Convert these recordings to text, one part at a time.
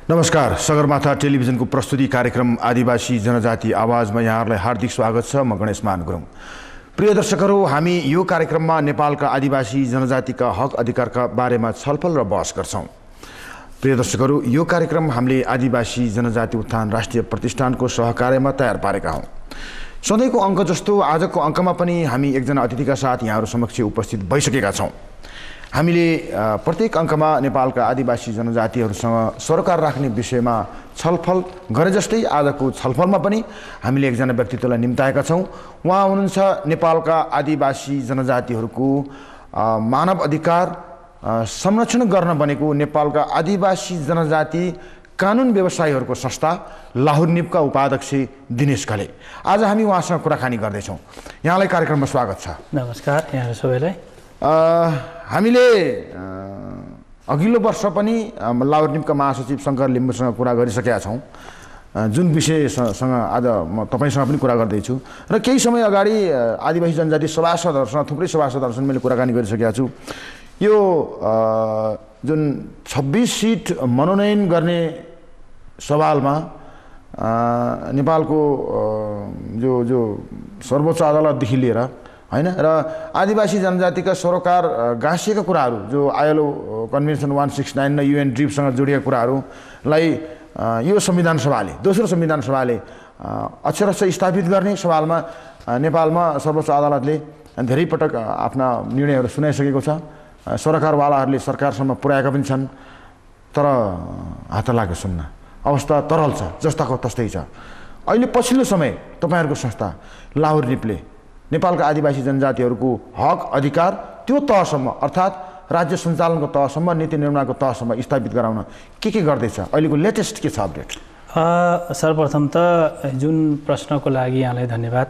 नमस्कार, सगरमाथा टेलिभिजनको प्रस्तुति कार्यक्रम आदिवासी जनजाति आवाजमा यहाँहरूलाई हार्दिक स्वागत छ। म गणेशमान गुरुङ। प्रिय दर्शकहरू, हामी यो कार्यक्रममा नेपालका आदिवासी जनजातिका हक अधिकारका बारेमा छलफल र बहस गर्छौँ। प्रिय दर्शकहरू, यो कार्यक्रम हामीले आदिवासी जनजाति उत्थान राष्ट्रिय प्रतिष्ठानको सहकार्यमा तयार पारेका हौँ। सधैँको अङ्क जस्तो आजको अङ्कमा पनि हामी एकजना अतिथिका साथ यहाँहरू समक्ष उपस्थित भइसकेका छौँ। हामीले प्रत्येक अङ्कमा नेपालका आदिवासी जनजातिहरूसँग सरोकार राख्ने विषयमा छलफल गरे जस्तै आजको छलफलमा पनि हामीले एकजना व्यक्तित्वलाई निम्ताएका छौँ। उहाँ हुनुहुन्छ नेपालका आदिवासी जनजातिहरूको मानव अधिकार संरक्षण गर्न बनेको नेपालका आदिवासी जनजाति कानुन व्यवसायीहरूको संस्था लाहुर निपका उपाध्यक्ष दिनेश घले। आज हामी उहाँसँग कुराकानी गर्दैछौँ। यहाँलाई कार्यक्रममा स्वागत छ। नमस्कार यहाँहरू सबैलाई। हामीले अघिल्लो वर्ष पनि लाहुर निपका महासचिव शङ्कर लिम्बूसँग कुरा गरिसकेका छौँ, जुन विषयसँग आज म तपाईँसँग पनि कुरा गर्दैछु। र केही समय अगाडि आदिवासी जनजाति सभासदहरूसँग थुप्रै सभासदहरूसँग मैले कुराकानी गरिसकेका छु। यो जुन 26 सिट मनोनयन गर्ने सवालमा नेपालको जो सर्वोच्च अदालतदेखि लिएर हैन र आदिवासी जनजातिका सरोकार गाँसिएका कुराहरू जो आईएलओ कन्भेन्सन 169 र युएन ड्रिपसँग जोडिएका कुराहरूलाई यो संविधान सभाले, दोस्रो संविधान सभाले अक्षरशः स्थापित गर्ने सवालमा नेपालमा सर्वोच्च अदालतले धेरै पटक आफ्ना निर्णयहरू सुनाइसकेको छ। सरकारवालाहरूले सरकारसम्म पुर्याएका पनि छन्, तर हात लाग्यो सुन्न। अवस्था तरल छ, जस्ताको तस्तै छ। अहिले पछिल्लो समय तपाईँहरूको संस्था लाहुर निपले नेपालका आदिवासी जनजातिहरूको हक अधिकार त्यो तहसम्म अर्थात् राज्य सञ्चालनको तहसम्म, नीति निर्माणको तहसम्म स्थापित गराउन के गर्दैछ? अहिलेको लेटेस्ट के छ अपडेट? सर्वप्रथम त जुन प्रश्नको लागि यहाँलाई धन्यवाद।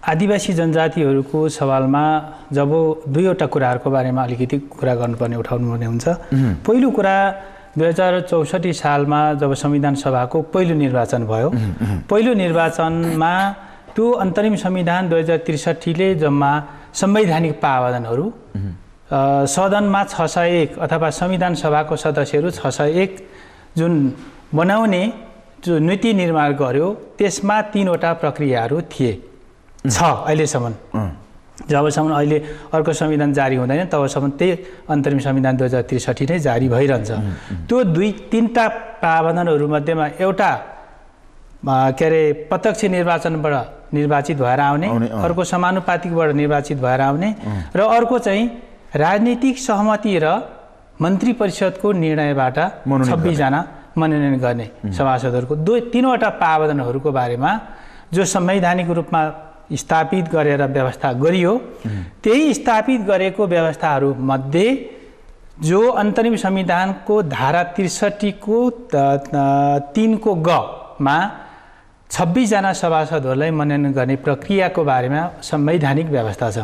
आदिवासी जनजातिहरूको सवालमा जब दुईवटा कुराहरूको बारेमा अलिकति कुरा गर्नुपर्ने उठाउनुपर्ने हुन्छ। पहिलो कुरा 2064 सालमा जब संविधान सभाको पहिलो निर्वाचन भयो, पहिलो निर्वाचनमा त्यो अन्तरिम संविधान 2063ले जम्मा संवैधानिक प्रावधानहरू सदनमा 601 अथवा संविधान सभाको सदस्यहरू 601 जुन बनाउने जो नीति निर्माण गर्यो, त्यसमा 3वटा प्रक्रियाहरू थिए छ अहिलेसम्म। जबसम्म अहिले अर्को संविधान जारी हुँदैन तबसम्म त्यही अन्तरिम संविधान 2063 नै जारी भइरहन्छ। त्यो 2-3टा प्रावधानहरू मध्येमा एउटा प्रत्यक्ष निर्वाचनबाट निर्वाचित भएर आउने, अर्को समानुपातिकबाट निर्वाचित भएर आउने र अर्को चाहिँ राजनीतिक सहमति र मन्त्री परिषदको निर्णयबाट 26 जना मनोनयन गर्ने सभासदहरूको 2-3वटा प्रावधानहरूको बारेमा जो संवैधानिक रूपमा स्थापित गरेर व्यवस्था गरियो, त्यही स्थापित गरेको व्यवस्थाहरू मध्ये जो अन्तरिम संविधानको धारा 63 को 3 को ग मा 26 जना सभासदहरूलाई मनोनयन गर्ने प्रक्रियाको बारेमा संवैधानिक व्यवस्था छ।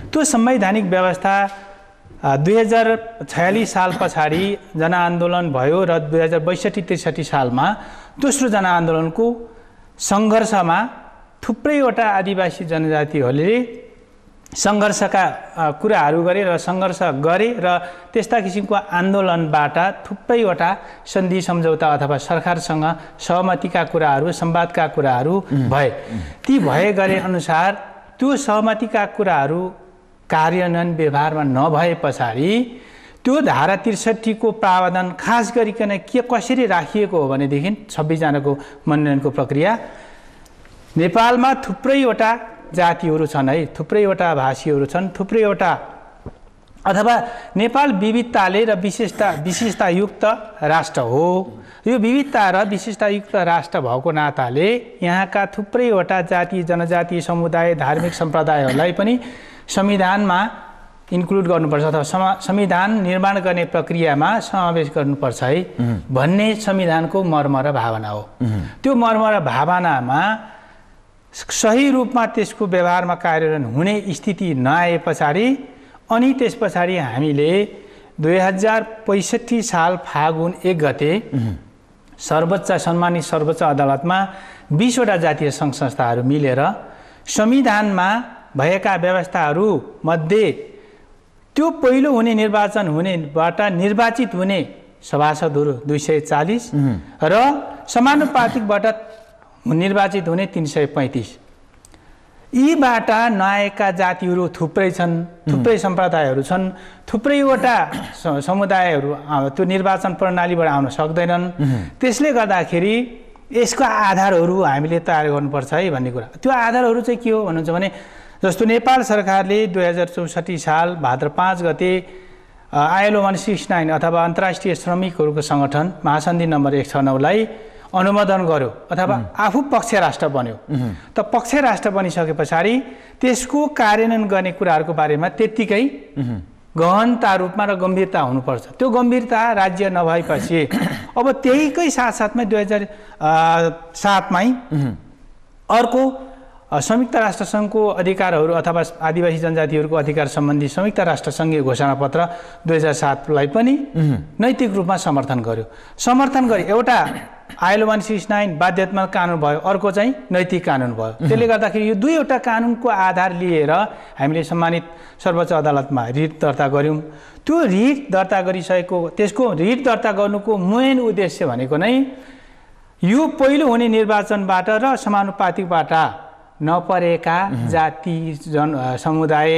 त्यो संवैधानिक व्यवस्था 2046 साल पछाडि जनआन्दोलन भयो र 2062-63 सालमा दोस्रो जनआन्दोलनको सङ्घर्षमा थुप्रैवटा आदिवासी जनजातिहरूले सङ्घर्षका कुराहरू गरे र सङ्घर्ष गरे र त्यस्ता किसिमको आन्दोलनबाट थुप्रैवटा सन्धि सम्झौता अथवा सरकारसँग सहमतिका कुराहरू, संवादका कुराहरू भए। ती भए गरे अनुसार त्यो सहमतिका कुराहरू कार्यान्वयन व्यवहारमा नभए पछाडि त्यो धारा 63 को प्रावधान खास गरिकन कसरी राखिएको हो भनेदेखि 26 जनाको मनोनयनको प्रक्रिया नेपालमा थुप्रैवटा जातिहरू छन् है, थुप्रैवटा भाषीहरू छन्, थुप्रैवटा अथवा नेपाल विविधताले र विशेषतायुक्त राष्ट्र हो। यो विविधता र विशेषतायुक्त राष्ट्र भएको नाताले यहाँका थुप्रैवटा जाति, जनजाति, समुदाय, धार्मिक सम्प्रदायहरूलाई पनि संविधानमा इन्क्लुड गर्नुपर्छ अथवा संविधान निर्माण गर्ने प्रक्रियामा समावेश गर्नुपर्छ है भन्ने संविधानको मर्म र भावना हो। त्यो मर्म र भावनामा सही रूपमा त्यसको व्यवहारमा कार्यान्वयन हुने स्थिति नआए पछाडि अनि त्यस पछाडि हामीले 2065 साल फागुन 1 गते सम्मानित सर्वोच्च अदालतमा 20वटा जातीय सङ्घ संस्थाहरू मिलेर संविधानमा भएका व्यवस्थाहरू मध्ये त्यो पहिलो हुने निर्वाचन हुनेबाट निर्वाचित हुने सभासदहरू 240 र समानुपातिकबाट निर्वाचित हुने 335। यीबाट नआएका जातिहरू थुप्रै छन्, थुप्रै सम्प्रदायहरू छन्, थुप्रैवटा समुदायहरू त्यो निर्वाचन प्रणालीबाट आउन सक्दैनन्। त्यसले गर्दाखेरि यसको आधारहरू हामीले तयार गर्नुपर्छ है भन्ने कुरा। त्यो आधारहरू चाहिँ के हो भन्नुहुन्छ भने जस्तो नेपाल सरकारले 2064 साल भाद्र 5 गते ILO 169 अथवा अन्तर्राष्ट्रिय श्रमिकहरूको सङ्गठन महासन्धि नम्बर 169 लाई अनुमोदन गर्यो अथवा आफू पक्ष राष्ट्र बन्यो। त पक्ष राष्ट्र बनिसके पछाडि त्यसको कार्यान्वयन गर्ने कुराहरूको बारेमा त्यत्तिकै गहनता रूपमा र गम्भीरता हुनुपर्छ। त्यो गम्भीरता राज्य नभएपछि अब त्यहीकै साथसाथमै 2007 मै अर्को संयुक्त राष्ट्र सङ्घको अधिकारहरू अथवा आदिवासी जनजातिहरूको अधिकार सम्बन्धी संयुक्त राष्ट्र सङ्घीय घोषणापत्र 2007 लाई पनि नैतिक रूपमा समर्थन गर्यो। समर्थन गरे एउटा ILO 169 बाध्यतात्मक कानुन भयो, अर्को चाहिँ नैतिक कानुन भयो। त्यसले गर्दाखेरि यो दुईवटा कानुनको आधार लिएर हामीले सम्मानित सर्वोच्च अदालतमा रिट दर्ता गऱ्यौँ। त्यो रिट दर्ता गरिसकेको त्यसको रिट दर्ता गर्नुको मेन उद्देश्य भनेको नै यो पहिलो हुने निर्वाचनबाट र समानुपातिकबाट नपरेका जाति समुदाय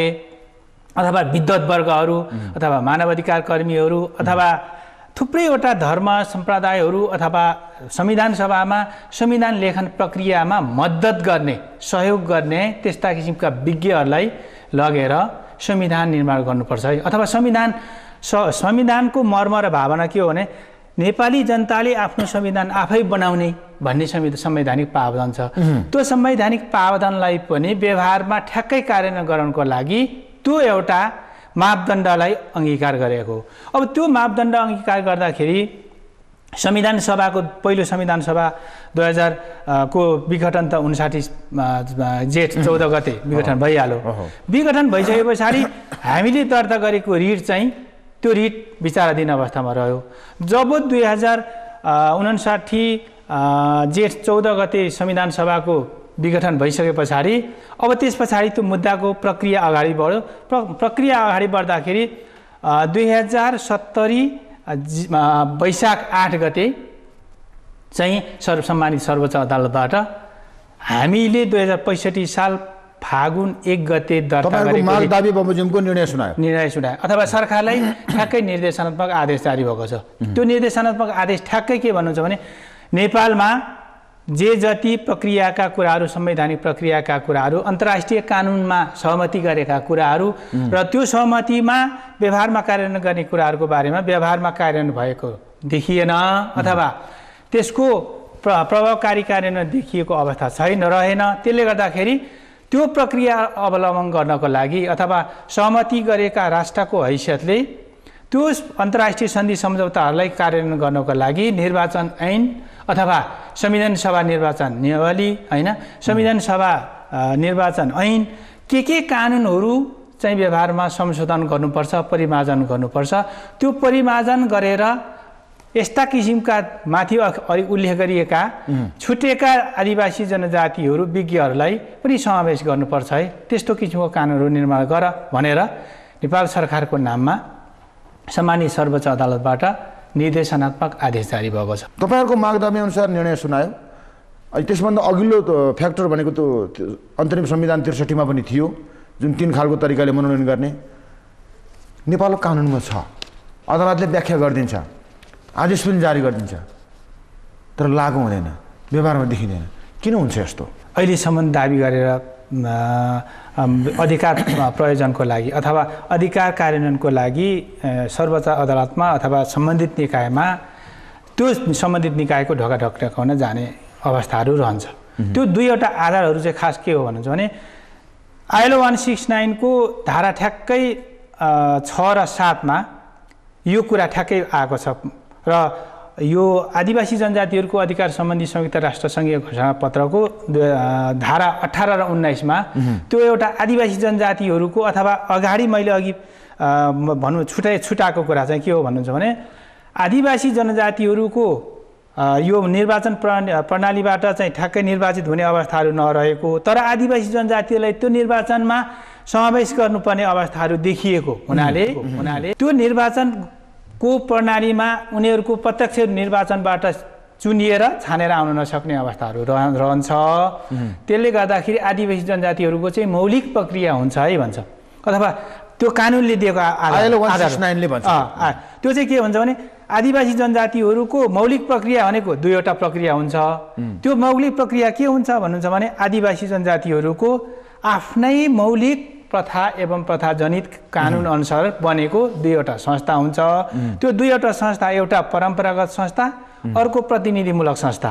अथवा विद्वत वर्गहरू अथवा मानवाधिकार कर्मीहरू अथवा थुप्रैवटा धर्म सम्प्रदायहरू अथवा संविधान सभामा संविधान लेखन प्रक्रियामा मद्दत गर्ने सहयोग गर्ने त्यस्ता किसिमका विज्ञहरूलाई लगेर संविधान निर्माण गर्नुपर्छ है। अथवा संविधानको मर्म र भावना के हो भने नेपाली जनताले आफ्नो संविधान आफै बनाउने भन्ने संवैधानिक प्रावधान छ। त्यो संवैधानिक प्रावधानलाई पनि व्यवहारमा ठ्याक्कै कार्यान्वयन गराउनको लागि त्यो एउटा मापदण्डलाई अंगीकार गरेको। अब त्यो मापदण्ड अंगीकार गर्दाखेरि संविधान सभाको पहिलो संविधान सभा 2000 को विघटन त 59 जेठ 14 गते विघटन भइहाल्यो। विघटन भइसके पछाडि हामीले दर्ता गरेको रिट चाहिँ त्यो रिट विचाराधीन अवस्थामा रह्यो। जब 2059 जेठ 14 गते संविधान सभाको विघटन भइसके पछाडि अब त्यस पछाडि त्यो मुद्दाको प्रक्रिया अगाडि बढ्यो। प्रक्रिया अगाडि बढ्दाखेरि 2070 वैशाख 8 गते चाहिँ सर्वसम्मानित सर्वोच्च अदालतबाट हामीले 2065 साल फागुन 1 गते दर्ता गरेको माग दाबी बमोजिमको निर्णय सुनायो अथवा सरकारलाई ठ्याक्कै निर्देशनात्मक आदेश जारी भएको छ। त्यो निर्देशनात्मक आदेश ठ्याक्कै के भन्नुहुन्छ भने नेपालमा जे जति प्रक्रियाका कुराहरू संवैधानिक प्रक्रियाका कुराहरू अन्तर्राष्ट्रिय कानुनमा सहमति गरेका कुराहरू र त्यो सहमतिमा व्यवहारमा कार्यान्वयन गर्ने कुराहरूको बारेमा व्यवहारमा कार्यान्वयन भएको देखिएन अथवा त्यसको प्रभावकारी कार्यान्वयन देखिएको अवस्था छैन रहेन। त्यसले गर्दाखेरि त्यो प्रक्रिया अवलम्बन गर्नको लागि अथवा सहमति गरेका राष्ट्रको हैसियतले त्यो अन्तर्राष्ट्रिय सन्धि सम्झौताहरूलाई कार्यान्वयन गर्नको लागि निर्वाचन ऐन अथवा संविधान सभा निर्वाचन नियमावली हैन संविधान सभा निर्वाचन ऐन के कानुनहरू चाहिँ व्यवहारमा संशोधन गर्नुपर्छ, परिमार्जन गर्नुपर्छ। त्यो परिमार्जन गरेर यस्ता किसिमका माथि उल्लेख गरिएका छुटेका आदिवासी जनजातिहरू विज्ञहरूलाई पनि समावेश गर्नुपर्छ है। त्यस्तो किसिमको कानुनहरू निर्माण गर भनेर नेपाल सरकारको नाममा सम्मानित सर्वोच्च अदालतबाट निर्देशनात्मक आदेश जारी भएको छ। तपाईहरुको मागदाबी अनुसार निर्णय सुनायो। त्यसभन्दा अघिल्लो फ्याक्टर भनेको त्यो अन्तरिम संविधान 63 मा पनि थियो, जुन 3 खालको तरिकाले मनोनयन गर्ने नेपालको कानुनमा छ। अदालतले व्याख्या गरिदिन्छ, आदेश पनि जारी गरिदिन्छ, तर लागू हुँदैन, व्यवहारमा देखिँदैन। किन हुन्छ यस्तो? अहिलेसम्म दाबी गरेर अधिकार प्रयोजनको लागि अथवा अधिकार कार्यान्वयनको लागि सर्वोच्च अदालतमा अथवा सम्बन्धित निकायमा त्यो सम्बन्धित निकायको ढोका ढकढकाउन जाने अवस्थाहरू रहन्छ। त्यो दुईवटा आधारहरू चाहिँ खास के हो भन्नुहुन्छ भने ILO 169 को धारा ठ्याक्कै 6 र 7 मा यो कुरा ठ्याक्कै आएको छ र यो आदिवासी जनजातिहरूको अधिकार सम्बन्धी संयुक्त राष्ट्र सङ्घीय घोषणापत्रको धारा 18 र 19 मा त्यो एउटा आदिवासी जनजातिहरूको अथवा अगाडि मैले अघि छुटाएको कुरा चाहिँ के हो भन्नुहुन्छ भने आदिवासी जनजातिहरूको यो निर्वाचन प्रणालीबाट चाहिँ ठ्याक्कै निर्वाचित हुने अवस्थाहरू नरहेको तर आदिवासी जनजातिलाई त्यो निर्वाचनमा समावेश गर्नुपर्ने अवस्थाहरू देखिएको हुनाले त्यो निर्वाचन को प्रणालीमा उनीहरूको प्रत्यक्ष निर्वाचनबाट चुनिएर छानेर आउन नसक्ने अवस्थाहरू रहन्छ। त्यसले गर्दाखेरि आदिवासी जनजातिहरूको चाहिँ मौलिक प्रक्रिया हुन्छ है भन्छ, अथवा त्यो कानुनले दिएको त्यो चाहिँ के हुन्छ भने आदिवासी जनजातिहरूको मौलिक प्रक्रिया भनेको दुईवटा प्रक्रिया हुन्छ। त्यो मौलिक प्रक्रिया के हुन्छ भन्नुहुन्छ भने आदिवासी जनजातिहरूको आफ्नै मौलिक प्रथा एवं प्रथाजनित कानुन अनुसार बनेको दुईवटा संस्था हुन्छ। त्यो दुईवटा संस्था, एउटा परम्परागत संस्था, अर्को प्रतिनिधिमूलक संस्था।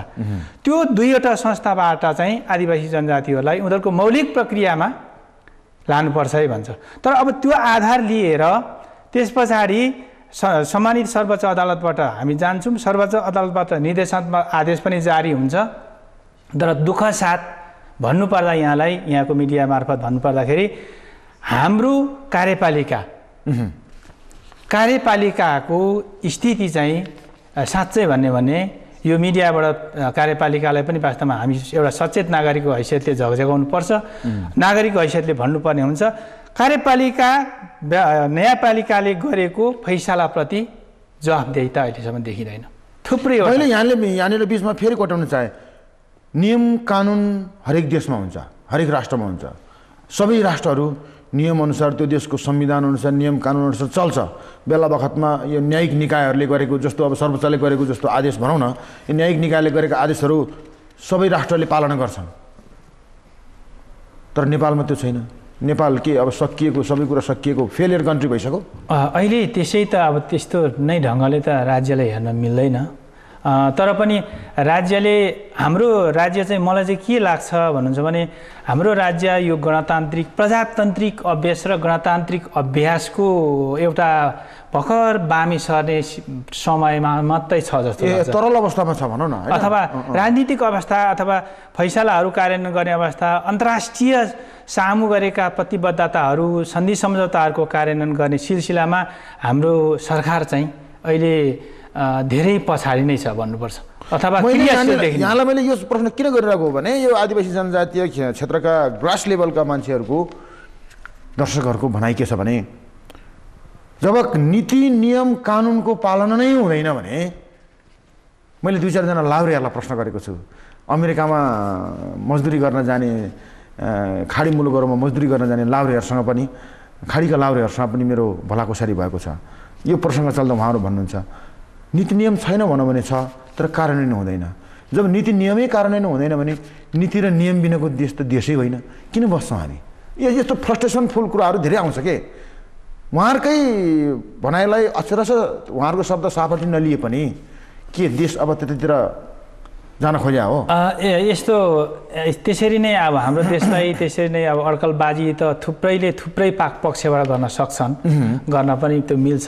त्यो दुईवटा संस्थाबाट चाहिँ आदिवासी जनजातिहरूलाई उनीहरूको मौलिक प्रक्रियामा लानुपर्छ है भन्छ। तर अब त्यो आधार लिएर त्यस पछाडि सम्मानित सर्वोच्च अदालतबाट हामी जान्छौँ, सर्वोच्च अदालतबाट निर्देशात्मक आदेश पनि जारी हुन्छ। तर दुःख साथ भन्नुपर्दा यहाँलाई, यहाँको मिडिया मार्फत भन्नुपर्दाखेरि हाम्रो कार्यपालिकाको स्थिति चाहिँ साँच्चै भन्ने भने यो मिडियाबाट कार्यपालिकालाई पनि वास्तवमा हामी एउटा सचेत नागरिकको हैसियतले झकझगाउनुपर्छ, नागरिकको हैसियतले भन्नुपर्ने हुन्छ। कार्यपालिका न्यायपालिकाले गरेको फैसलाप्रति जवाफदेहिता अहिलेसम्म देखिँदैन। थुप्रै मैले यहाँनिर बिचमा फेरि कोटाउन चाहे, नियम कानुन हरेक देशमा हुन्छ, हरेक राष्ट्रमा हुन्छ। सबै राष्ट्रहरू नियमअनुसार, त्यो देशको संविधान अनुसार, नियम कानुन अनुसार चल्छ। बेला बखतमा यो न्यायिक निकायहरूले गरेको जस्तो, अब सर्वोच्चले गरेको जस्तो आदेश भनौँ न, यो न्यायिक निकायले गरेका आदेशहरू सबै राष्ट्रले पालना गर्छन्। तर नेपालमा त्यो छैन। नेपाल के अब सकिएको, सबै कुरा सकिएको फेलियर कन्ट्री भइसक्यो अहिले। त्यसै त अब त्यस्तो नै ढङ्गले त राज्यलाई हेर्न मिल्दैन। तर पनि राज्यले, हाम्रो राज्य चाहिँ मलाई चाहिँ के लाग्छ भन्नुहुन्छ भने हाम्रो राज्य यो गणतान्त्रिक प्रजातान्त्रिक अभ्यास र गणतान्त्रिक अभ्यासको एउटा भर्खर बामी सर्ने समयमा मात्रै छ जस्तो लाग्छ। तरल अवस्थामा छ भनौँ न, अथवा राजनीतिक अवस्था अथवा फैसलाहरू कार्यान्वयन गर्ने अवस्था, अन्तर्राष्ट्रिय सामु गरेका प्रतिबद्धताहरू, सन्धि सम्झौताहरूको कार्यान्वयन गर्ने सिलसिलामा हाम्रो सरकार चाहिँ अहिले धेरै पछाडि नै छ भन्नुपर्छ। अथवा यहाँलाई मैले यो प्रश्न किन गरिरहेको हो भने यो आदिवासी जनजातीय क्षेत्रका ग्रास लेभलका मान्छेहरूको, दर्शकहरूको भनाइ के छ भने जब नीति नियम कानुनको पालना नै हुँदैन भने, मैले 2-4 जना लाउरेहरूलाई प्रश्न गरेको छु। अमेरिकामा मजदुरी गर्न जाने, खाडी मुलुकहरूमा मजदुरी गर्न जाने लाउरेहरूसँग पनि, खाडीका लाउरेहरूसँग पनि मेरो भलाकुसारी भएको छ। यो प्रसङ्ग चल्दा उहाँहरू भन्नुहुन्छ नीति नियम छैन भनौँ भने छ, तर कार्यान्वयन हुँदैन। जब नीति नियमै कार्यान्वयन हुँदैन भने नीति र नियम बिनाको देश त देशै होइन, किन बस्छौँ हामी? यस्तो फ्रस्ट्रेसनफुल कुराहरू धेरै आउँछ के। उहाँहरूकै भनाइलाई अक्षरशः उहाँहरूको शब्द साफटी नलिए पनि के देश अब त्यतातिर जान खोज्या हो? यस्तो त्यसरी नै अब हाम्रो देशलाई त्यसरी नै अब अड्कलबाजी त थुप्रै पक्षबाट गर्न सक्छन्, गर्न पनि त्यो मिल्छ।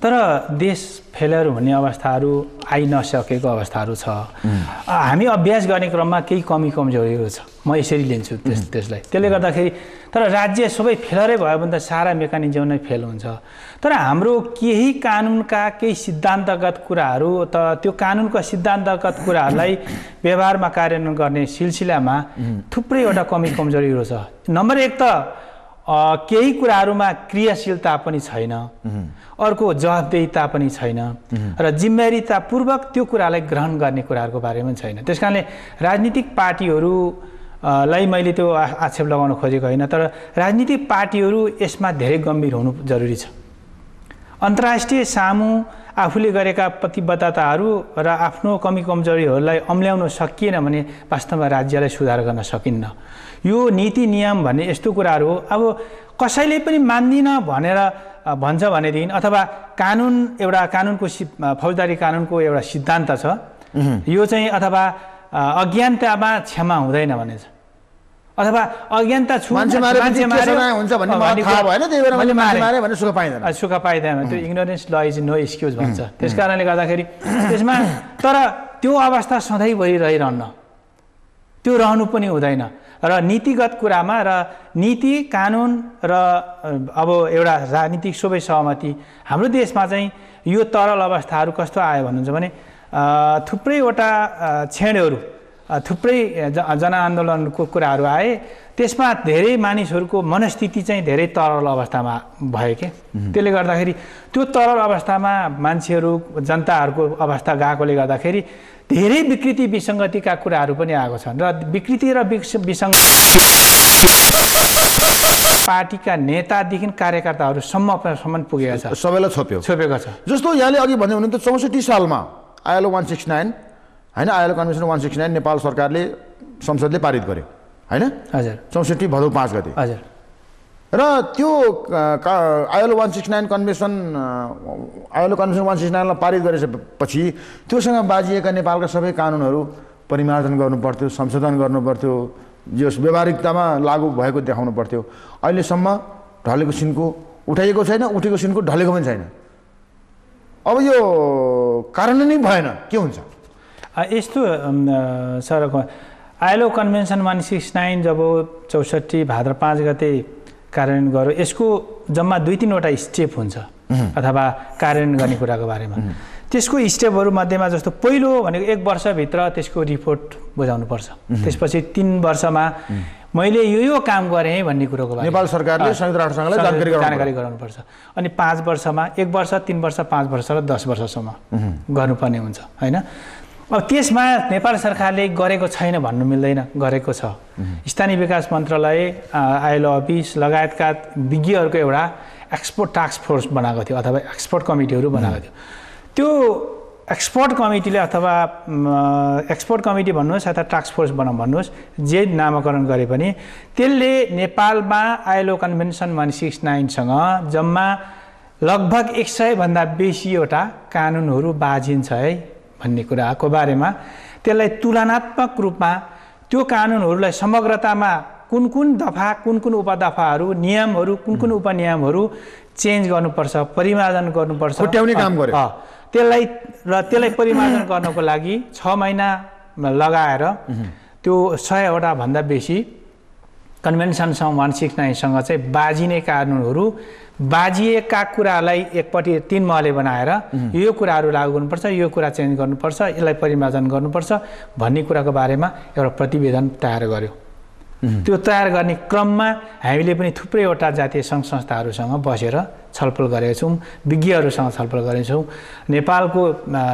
तर देश फेलियर हुने अवस्थाहरू आइ नसकेको अवस्थाहरू छ। हामी अभ्यास गर्ने क्रममा केही कमी कमजोरीहरू छ, म यसरी लिन्छु त्यसलाई। त्यसले गर्दाखेरि तर राज्य सबै फेलियरै भयो भने त सारा मेकानिजम नै फेल हुन्छ। तर हाम्रो केही कानुनका केही सिद्धान्तगत कुराहरू, त त्यो कानुनका सिद्धान्तगत कुराहरूलाई व्यवहारमा कार्यान्वयन गर्ने सिलसिलामा थुप्रैवटा कमी कमजोरीहरू छ। नम्बर 1 त केही कुराहरूमा क्रियाशीलता पनि छैन, अर्को जवाफदेहिता पनि छैन, र जिम्मेवारीतापूर्वक त्यो कुरालाई ग्रहण गर्ने कुराहरूको बारेमा छैन। त्यसकारणले राजनीतिक पार्टीहरूलाई मैले त्यो आक्षेप लगाउन खोजेको होइन, तर राजनीतिक पार्टीहरू यसमा धेरै गम्भीर हुनु जरुरी छ। अन्तर्राष्ट्रिय सामु आफूले गरेका प्रतिबद्धताहरू र आफ्नो कमी कमजोरीहरूलाई अम्ल्याउन सकिएन भने वास्तवमा राज्यलाई सुधार गर्न सकिन्न। यो नीति नियम भन्ने यस्तो कुराहरू हो, अब कसैले पनि मान्दिन भनेर भन्छ भनेदेखि, अथवा कानुन एउटा कानुनको फौजदारी कानुनको एउटा सिद्धान्त छ, यो चाहिँ अथवा अज्ञानतामा क्षमा हुँदैन भनेछ, अथवा अज्ञानता सुख पाइँदैन, त्यो इग्नोरेन्स ल इज नो एक्सक्युज भन्छ। त्यस कारणले गर्दाखेरि त्यसमा तर त्यो अवस्था सधैँभरि रहिरहन्न, त्यो रहनु पनि हुँदैन। र नीतिगत कुरामा र नीति कानुन र अब एउटा राजनीतिक सबै सहमति हाम्रो देशमा चाहिँ यो तरल अवस्थाहरू कस्तो आयो भन्नुहुन्छ भने थुप्रैवटा क्षणहरू थुप्रै जनआन्दोलनको कुराहरू आए। त्यसमा धेरै मानिसहरूको मनस्थिति चाहिँ धेरै तरल अवस्थामा भयो के। त्यसले गर्दाखेरि त्यो तरल अवस्थामा मान्छेहरू जनताहरूको अवस्था गएकोले गर्दाखेरि धेरै विकृति विसङ्गतिका कुराहरू पनि आएको छन् र विकृति र पार्टीका नेतादेखि कार्यकर्ताहरूसम्म पुगेको छ, सबैलाई छोपेको छ। जस्तो यहाँले अघि भन्दै हुनुहुन्थ्यो 64 सालमा ILO 169 हैन, ILO कन्भेन्सन 169 नेपाल सरकारले संसदले पारित गर्यो हैन। हजुर 64 भदौ 5 गते। हजुर। र त्यो ILO 169 कन्भेन्सन 169 लाई पारित गरेपछि त्योसँग बाजिएका नेपालका सबै कानुनहरू परिमार्जन गर्नु पर्थ्यो, संशोधन गर्नु पर्थ्यो, जस व्यवहारिकतामा लागू भएको देखाउनु पर्थ्यो। अहिलेसम्म ढलेको सिनको उठाइएको छैन, उठेको सिनको ढलेको पनि छैन। अब यो कारण नै भएन, के हुन्छ? यस्तो सर, ILO कन्भेन्सन 169 जब 64 भाद्र 5 गते कार्यान्वयन गर्यो, यसको जम्मा 2-3 वटा स्टेप हुन्छ अथवा कार्यान्वयन गर्ने कुराको बारेमा। त्यसको स्टेपहरू मध्येमा जस्तो पहिलो भनेको 1 वर्षभित्र त्यसको रिपोर्ट बुझाउनुपर्छ। त्यसपछि 3 वर्षमा मैले यो काम गरेँ भन्ने कुरोको बारेमा नेपाल सरकारले संयुक्त राष्ट्रसङ्घलाई जानकारी गराउनुपर्छ। अनि 5 वर्षमा 1 वर्ष, 3 वर्ष, 5 वर्ष र 10 वर्षसम्म गर्नुपर्ने हुन्छ हैन। अब त्यसमा नेपाल सरकारले गरेको छैन भन्नु मिल्दैन, गरेको छ। स्थानीय विकास मन्त्रालय, ILO अफिस लगायतका विज्ञहरूको एउटा एक्सपर्ट टास्क फोर्स बनाएको थियो अथवा एक्सपर्ट कमिटीहरू बनाएको थियो। त्यो एक्सपर्ट कमिटीले अथवा एक्सपर्ट कमिटी भन्नुहोस् अथवा टास्क फोर्स भन्नुहोस्, जे नामाकरण गरे पनि त्यसले नेपालमा ILO कन्भेन्सन 169सँग जम्मा लगभग 100 भन्दा बेसीवटा कानुनहरू बाजिन्छ है भन्ने कुराको बारेमा त्यसलाई तुलनात्मक रूपमा त्यो कानुनहरूलाई समग्रतामा कुन दफा, कुन उपदफाहरू, नियमहरू, कुन उपनियमहरू चेन्ज गर्नुपर्छ, परिमार्जन गर्नुपर्छ, खुट्याउने काम गर्यो। त्यसलाई परिमार्जन गर्नको लागि 6 महिना लगाएर त्यो 100 वटा भन्दा बेसी कन्भेन्सन 169सँग चाहिँ बाजिने कानुनहरू, बाजिएका कुरालाई एकपट्टि 3 महले बनाएर यो कुराहरू लागू गर्नुपर्छ, यो कुरा चेन्ज गर्नुपर्छ, यसलाई परिमार्जन गर्नुपर्छ भन्ने कुराको बारेमा एउटा प्रतिवेदन तयार गर्यो। त्यो तयार गर्ने क्रममा हामीले पनि थुप्रैवटा जातीय सङ्घ संस्थाहरूसँग बसेर छलफल गरेका छौँ, विज्ञहरूसँग छलफल गरेका छौँ, नेपालको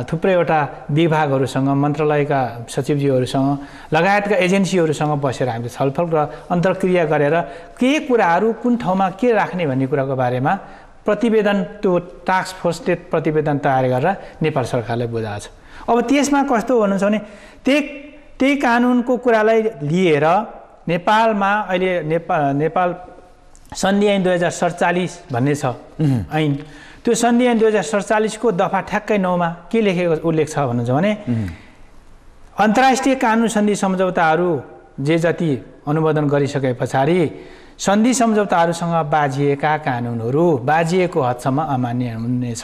थुप्रैवटा विभागहरूसँग, मन्त्रालयका सचिवज्यूहरूसँग लगायतका एजेन्सीहरूसँग बसेर हामीले छलफल र अन्तर्क्रिया गरेर के कुराहरू कुन ठाउँमा के राख्ने भन्ने कुराको बारेमा प्रतिवेदन, त्यो टास्क फोर्सले प्रतिवेदन तयार गरेर नेपाल सरकारलाई बुझाएको छ। अब त्यसमा कस्तो भन्नुहुन्छ भने त्यही कानुनको कुरालाई लिएर नेपालमा अहिले नेपाल सन्धि ऐन 2047 भन्ने छ ऐन। त्यो सन्धि ऐन 2047 को दफा ठ्याक्कै 9 मा के लेखेको उल्लेख छ भन्नुहुन्छ भने अन्तर्राष्ट्रिय कानुन सन्धि सम्झौताहरू जे जति अनुमोदन गरिसके पछाडि सन्धि सम्झौताहरूसँग बाजिएका कानुनहरू बाजिएको हदसम्म अमान्य हुनेछ।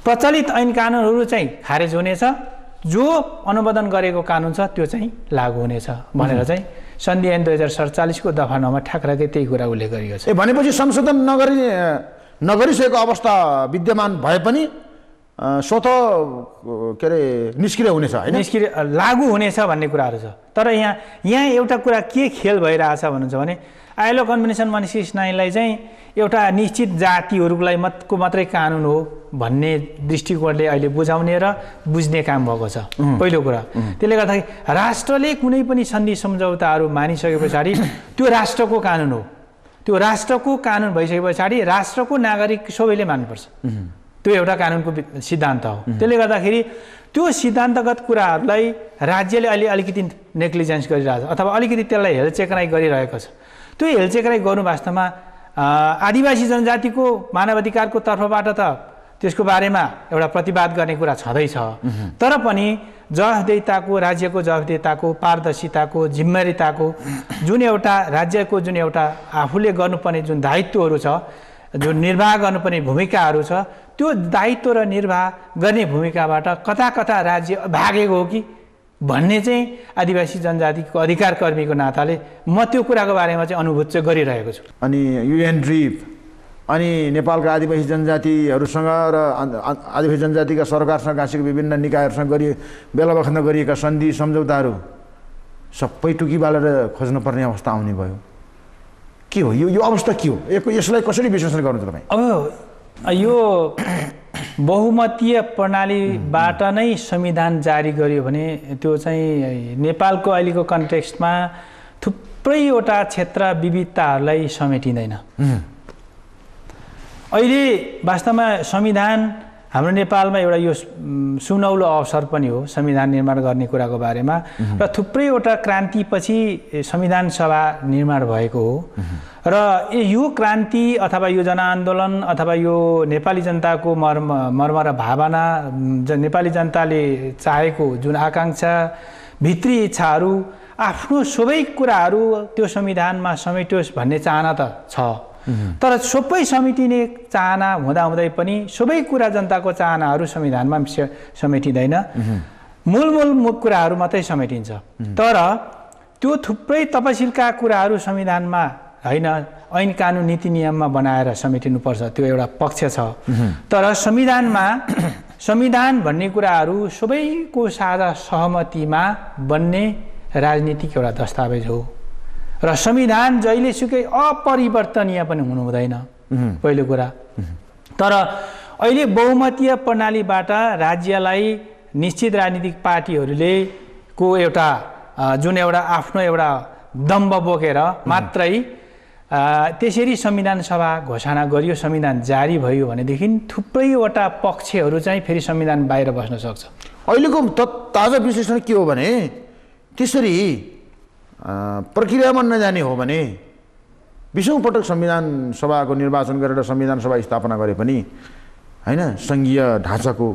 प्रचलित ऐन कानुनहरू चाहिँ खारेज हुनेछ, जो अनुमोदन गरेको कानुन छ त्यो चाहिँ लागू हुनेछ भनेर चाहिँ सन्धि ऐन 2047 को दफा 9 मा ठ्याक्कै त्यही कुरा उल्लेख गरिएको छ। भनेपछि संशोधन नगरिसकेको अवस्था विद्यमान भए पनि स्वत के अरे निष्क्रिय हुनेछ हैन, निष्क्रिय लागू हुनेछ भन्ने कुराहरू छ। तर यहाँ एउटा कुरा के खेल भइरहेछ भन्नुहुन्छ भने ILO कन्भेन्सन 169 चाहिँ एउटा निश्चित जातिहरूलाई मात्रै कानुन हो भन्ने दृष्टिकोणले अहिले बुझाउने र बुझ्ने काम भएको छ पहिलो कुरा। त्यसले गर्दाखेरि राष्ट्रले कुनै पनि सन्धि सम्झौताहरू मानिसके पछाडि त्यो राष्ट्रको कानुन हो, त्यो राष्ट्रको कानुन भइसके पछाडि राष्ट्रको नागरिक सबैले मान्नुपर्छ, त्यो एउटा कानुनको सिद्धान्त हो। त्यसले गर्दाखेरि त्यो सिद्धान्तगत कुराहरूलाई राज्यले अलिकति नेग्लिजेन्स गरिरहेछ अथवा अलिकति त्यसलाई हेलचेक्राइ गरिरहेको छ। त्यो हेलचेक्राइ गर्नु वास्तवमा आदिवासी जनजातिको मानवाधिकारको तर्फबाट त त्यसको बारेमा एउटा प्रतिवाद गर्ने कुरा छँदैछ, तर पनि जवाफदेहिताको, राज्यको जवाफदेहिताको, पारदर्शिताको, जिम्मेवारीताको जुन एउटा राज्यको जुन एउटा आफूले गर्नुपर्ने जुन दायित्वहरू छ, जुन निर्वाह गर्नुपर्ने भूमिकाहरू छ, त्यो दायित्व र निर्वाह गर्ने भूमिकाबाट कता राज्य भागेको हो कि भन्ने चाहिँ आदिवासी जनजातिको अधिकार कर्मीको नाताले म त्यो कुराको बारेमा चाहिँ अनुभूत चाहिँ गरिरहेको छु। अनि UNDRIP अनि नेपालका आदिवासी जनजातिहरूसँग र आदिवासी जनजातिका सरकारसँग गाँसेको विभिन्न निकायहरूसँग बेला बखतमा गरिएका सन्धि सम्झौताहरू सबै टुकी बालेर खोज्नुपर्ने अवस्था आउने भयो। के हो यो अवस्था के हो? यसलाई कसरी विश्लेषण गर्नुहुन्छ तपाईँ? अब यो बहुमतीय प्रणालीबाट नै संविधान जारी गरियो भने त्यो चाहिँ नेपालको अहिलेको कन्टेक्स्टमा थुप्रैवटा क्षेत्र विविधताहरूलाई समेटिँदैन। अहिले वास्तवमा संविधान हाम्रो नेपालमा एउटा यो सुनौलो अवसर पनि हो संविधान निर्माण गर्ने कुराको बारेमा र थुप्रैवटा क्रान्तिपछि संविधान सभा निर्माण भएको हो र यो क्रान्ति अथवा यो जनआन्दोलन अथवा यो नेपाली जनताको मर्म र भावना नेपाली जनताले चाहेको जुन आकाङ्क्षा भित्री इच्छाहरू आफ्नो सबै कुराहरू त्यो संविधानमा समेटियोस् भन्ने चाहना त छ, तर सबै समेटिने चाहना हुँदाहुँदै पनि सबै कुरा जनताको चाहनाहरू संविधानमा समेटिँदैन। मूल कुराहरू मात्रै समेटिन्छ। तर त्यो थुप्रै तपसिलका कुराहरू संविधानमा होइन ऐन कानुन नीति नियममा बनाएर समेटिनुपर्छ, त्यो एउटा पक्ष छ। तर संविधानमा संविधान भन्ने कुराहरू सबैको साझा सहमतिमा बन्ने राजनीतिक एउटा दस्तावेज हो र संविधान जहिलेसुकै अपरिवर्तनीय पनि हुनु हुँदैन पहिलो कुरा। तर अहिले बहुमतीय प्रणालीबाट राज्यलाई निश्चित राजनीतिक पार्टीहरूले को एउटा जुन एउटा आफ्नो एउटा दम्ब बोकेर मात्रै त्यसरी संविधान सभा घोषणा गरियो, संविधान जारी भयो भनेदेखि थुप्रैवटा पक्षहरू चाहिँ फेरि संविधान बाहिर बस्न सक्छ। अहिलेको ताजा विश्लेषण के हो भने त्यसरी प्रक्रियामा नजाने हो भने 20औं पटक संविधान सभाको निर्वाचन गरेर संविधान सभा स्थापना गरे पनि हैन संघीय ढाँचाको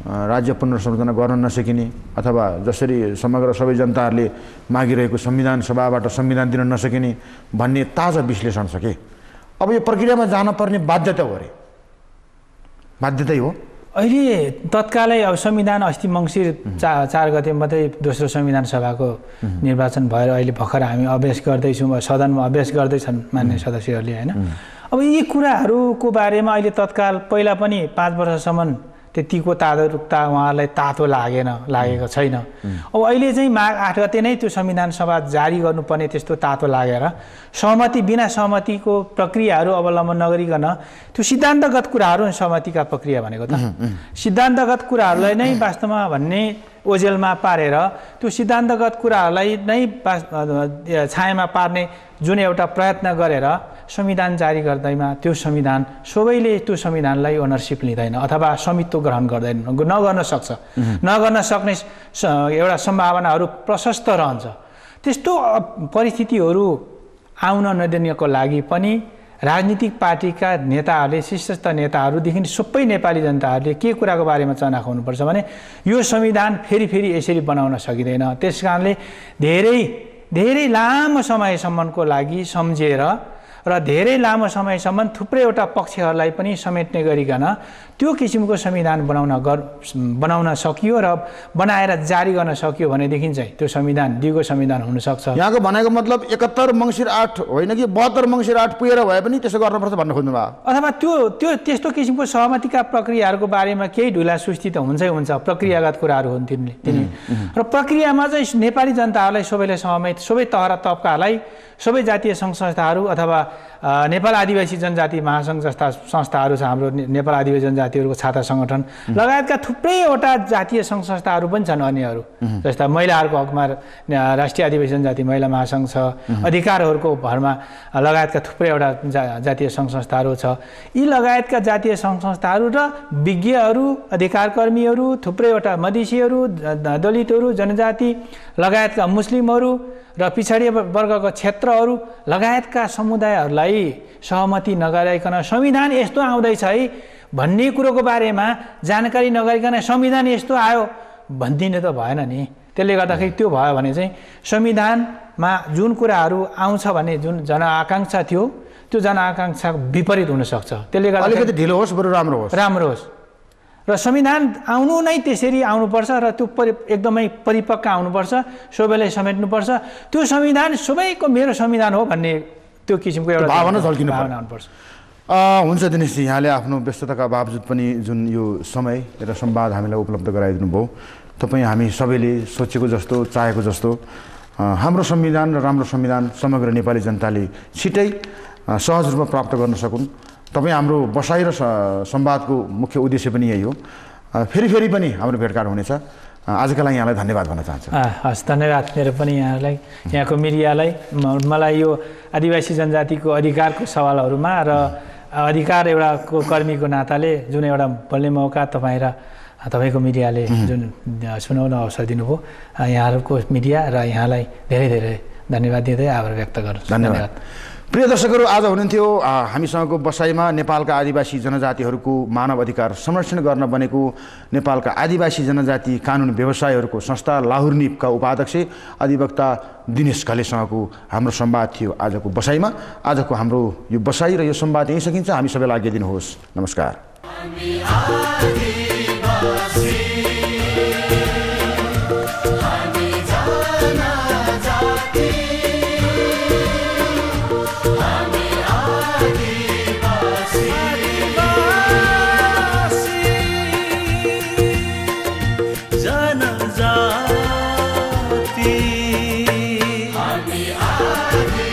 राज्य पुनर्संरचना गर्न नसकिने अथवा जसरी समग्र सबै जनताहरूले मागिरहेको संविधान सभाबाट संविधान दिन नसकिने भन्ने ताजा विश्लेषण छ के अब यो प्रक्रियामा जान पर्ने बाध्यता हो रे, बाध्यतै हो। अहिले तत्कालै अब संविधान अस्ति मङ्सिर 4 गते मात्रै दोस्रो संविधान सभाको निर्वाचन भएर अहिले भर्खर हामी अभ्यास गर्दैछौँ, सदनमा अभ्यास गर्दैछन् मान्य सदस्यहरूले होइन। अब यी कुराहरूको बारेमा अहिले तत्काल पहिला पनि 5 वर्षसम्म त्यतिको तादरुकता उहाँहरूलाई तातो लागेको छैन। अब अहिले चाहिँ माघ 8 गते नै त्यो संविधान सभा जारी गर्नुपर्ने त्यस्तो तातो लागेर सहमति बिना सहमतिको प्रक्रियाहरू अवलम्बन नगरिकन त्यो सिद्धान्तगत कुराहरू सहमतिका प्रक्रिया भनेको त सिद्धान्तगत कुराहरूलाई नै वास्तवमा भन्ने ओझेलमा पारेर त्यो सिद्धान्तगत कुराहरूलाई नै छायामा पार्ने जुन एउटा प्रयत्न गरेर संविधान जारी गर्दैमा त्यो संविधान सबैले त्यो संविधानलाई ओनरसिप लिँदैन अथवा स्वामित्व ग्रहण गर्दैन, नगर्न सक्ने एउटा सम्भावनाहरू प्रशस्त रहन्छ। त्यस्तो परिस्थितिहरू आउन नदिनको लागि पनि राजनीतिक पार्टीका नेताहरूले शीर्षस्थ नेताहरूदेखि सबै नेपाली जनताहरूले के कुराको बारेमा चनाख हुनुपर्छ भने यो संविधान फेरि यसरी बनाउन सकिँदैन। त्यस कारणले धेरै लामो समयसम्मको लागि सम्झेर र धेरै लामो समयसम्म थुप्रैवटा पक्षहरूलाई पनि समेट्ने गरिकन त्यो किसिमको संविधान बनाउन सकियो र बनाएर जारी गर्न सकियो भनेदेखि चाहिँ त्यो संविधान दिगो संविधान हुनसक्छ। यहाँको भनेको मतलब 71 मङ्सिर 8 होइन कि 72 मङ्सिर 8 पुगेर भए पनि त्यसो गर्नुपर्छ भन्नु खोज्नुभयो अथवा त्यस्तो किसिमको सहमतिका प्रक्रियाहरूको बारेमा केही ढुला सुस्ती त हुन्छ, प्रक्रियागत कुराहरू हुन् तिनी र प्रक्रियामा चाहिँ नेपाली जनताहरूलाई सबैले सहमत सबै तह र तबकाहरूलाई सबै जातीय सङ्घ संस्थाहरू अथवा नेपाल आदिवासी जनजाति महासङ्घ जस्ता संस्थाहरू छ, हाम्रो नेपाल आदिवासी जनजातिहरूको छाता सङ्गठन लगायतका थुप्रैवटा जातीय सङ्घ संस्थाहरू पनि छन् अन्यहरू जस्ता महिलाहरूको हकमा राष्ट्रिय आदिवासी जनजाति महिला महासङ्घ छ, अधिकारहरूको भरमा लगायतका थुप्रैवटा जातीय सङ्घ संस्थाहरू छ। यी लगायतका जातीय सङ्घ संस्थाहरू र विज्ञहरू अधिकारकर्मीहरू थुप्रैवटा मधेसीहरू दलितहरू जनजाति लगायतका मुस्लिमहरू र पिछडिए वर्गको क्षेत्रहरू लगायतका समुदायहरूलाई सहमति नगराइकन संविधान यस्तो आउँदैछ है भन्ने कुरोको बारेमा जानकारी नगरिकन संविधान यस्तो आयो भनिदिनु त भएन नि। त्यसले गर्दाखेरि त्यो भयो भने चाहिँ संविधानमा जुन कुराहरू आउँछ भने जुन जनआकाङ्क्षा थियो त्यो जनआकाङ्क्षा विपरीत हुनसक्छ। त्यसले गर्दा अलिकति ढिलो होस् बरु राम्रो होस् र संविधान आउनु नै त्यसरी आउनुपर्छ र त्यो एकदमै परिपक्व आउनुपर्छ, सबैलाई समेट्नुपर्छ। त्यो संविधान सबैको मेरो संविधान हो भन्ने त्यो किसिमको एउटा भावना झल्किनु आउनुपर्छ। हुन्छ दिनेशजी, यहाँले आफ्नो व्यस्तताका बावजुद पनि जुन यो समय र संवाद हामीलाई उपलब्ध गराइदिनु भयो। तपाईँ हामी सबैले सोचेको जस्तो चाहेको जस्तो हाम्रो संविधान र राम्रो संविधान समग्र नेपाली जनताले छिटै सहज रूपमा प्राप्त गर्न सकुन्। तपाईँ हाम्रो बसाइ र संवादको मुख्य उद्देश्य पनि यही हो। फेरि पनि हाम्रो भेटघाट हुनेछ। आजका लागि यहाँलाई धन्यवाद भन्न चाहन्छु। हस्, धन्यवाद मेरो पनि यहाँलाई, यहाँको मिडियालाई। मलाई यो आदिवासी जनजातिको अधिकारको सवालहरूमा र अधिकार एउटा कर्मीको नाताले जुन एउटा बोल्ने मौका तपाईँ र तपाईँको मिडियाले जुन सुनाउन अवसर दिनुभयो, यहाँहरूको मिडिया र यहाँलाई धेरै धेरै धन्यवाद दिँदै आभार व्यक्त गर्छु। धन्यवाद। प्रिय दर्शकहरू, आज हुनुहुन्थ्यो हामीसँगको बसाइमा नेपालका आदिवासी जनजातिहरूको मानव अधिकार संरक्षण गर्न बनेको नेपालका आदिवासी जनजाति कानुन व्यवसायहरूको संस्था लाहुरनिपका उपाध्यक्ष अधिवक्ता दिनेश घलेसँगको हाम्रो संवाद थियो आजको बसाइमा। आजको हाम्रो यो बसाइ र यो संवाद यहीँ सकिन्छ। हामी सबैलाई आज्ञा दिनुहोस्। नमस्कार। जनजाति हामी आदि